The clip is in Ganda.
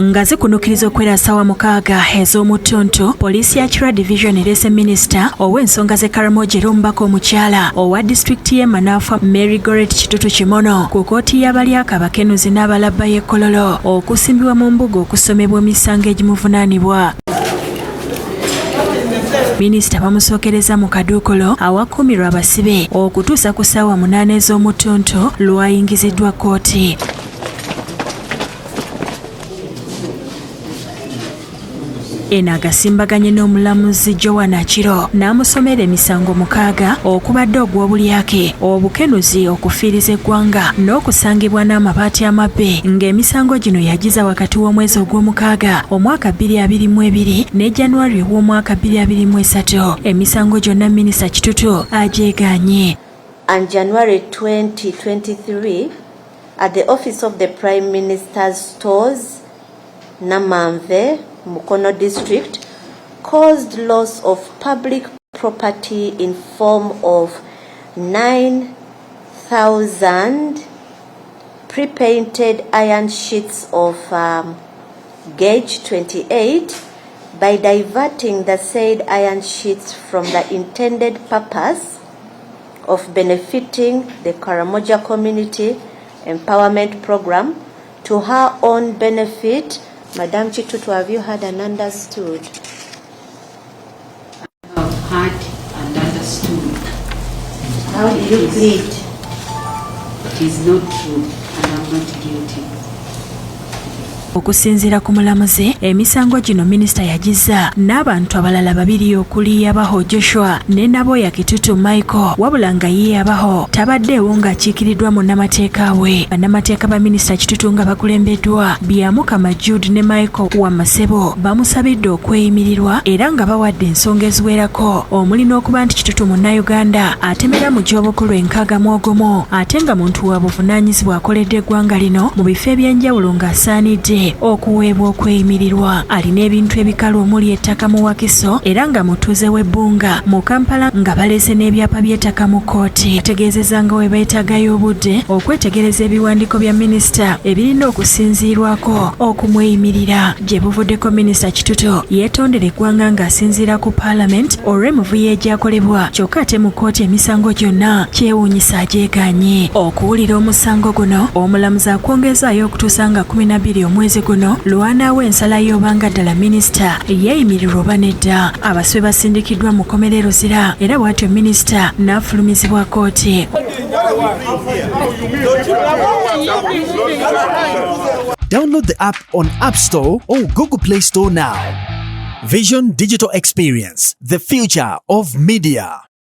Nga zikunukiriza okwera ssaawa 6 ez'omutonto, poliisi ya Kira Division erese minisita ow'ensonga z'e Karamoja era omubaka omukyala owa disitulikiti y'e Manafa Mary Goret Kitutu Kimono ku kkooti y'abalyaka abakenuzi n'abalabba y'e Kololo okusimbibwa mu mbuga okusomebwa emisango egimuvunaanibwa. Minisita bamusookereza mu kaduukolo awakuumirwa abasibe okutuusa ku ssaawa 8 ez'omutonto lwayingiziddwa kkooti. Eno agasimbaganye n'omulamuzi Joan Akiro n'amusomera emisango 6 okubadde ogw'obulyake, obukenuzi, okufiiriza eggwanga n'okusangibwa n'amabaati amabbe, ng'emisango gino yagiza wakati w'omwezi ogw'omukaaga omwaka 2022 ne January w'omwaka 2023. Emisango gyonna minisita Kitutu agyegaanye. On January 2023, at the office of the Prime Minister's stores, Namanve, Mukono district, caused loss of public property in form of 9,000 pre-painted iron sheets of gauge 28 by diverting the said iron sheets from the intended purpose of benefiting the Karamoja Community Empowerment Program to her own benefit. Madam Kitutu, have you heard and understood? I have heard and understood. How do you plead? It is not true and I'm not guilty. Okusinziira ku mulamuzi, emisango gino minisita yagiza n'abantu abalala 2 okuli yabaho Joshua ne Naboya Kitutu Michael, wabula nga ye yabaho tabaddeewo ng'akiikiriddwa mu nnamateeka we. Bannamateeka ba minisita Kitutu nga bakulembeddwa Byamukama Jude ne Michael Wamasebo bamusabidde okweyimirirwa era nga bawadde ensonga eziwerako, omuli n'okuba nti Kitutu Munnayuganda atemera mu gy'obukulu 61 ate nga muntu wa buvunaanyizibwa akoledde eggwanga lino mu bifo eby'enjawulo ng'asaanidde okuweebwa okweyimirirwa. Alina ebintu ebikalu omuli ettaka mu Wakiso era nga mutuuze w'ebbunga mu Kampala nga balese n'ebyapa by'ettaka mu kkooti. Ategeezezza nga we beetagayo obudde okwetegereza ebiwandiiko bya minisita ebirina okusinziirwako okumweyimirira. Gye buvuddeko minisita Kitutu yeetondera eggwanga ng'asinziira ku Parliament olw'emivuyo egyakolebwa, kyokka ate mu kkooti emisango gyonna kyewuunyisa agyegaanye. Okuwulira omusango guno, omulamuzi akwongezaayo okutuusa nga 12 omwezi guno lwanaawo ensala y'obanga ddala minisita yeeyimirirwa oba nedda. Abasibe basindikiddwa mu kkomerero zira era bw'atyo minisita n'afulumizibwa kkooti. Download the app on App Store or Google Play Store now. Vision Digital Experience, the future of media.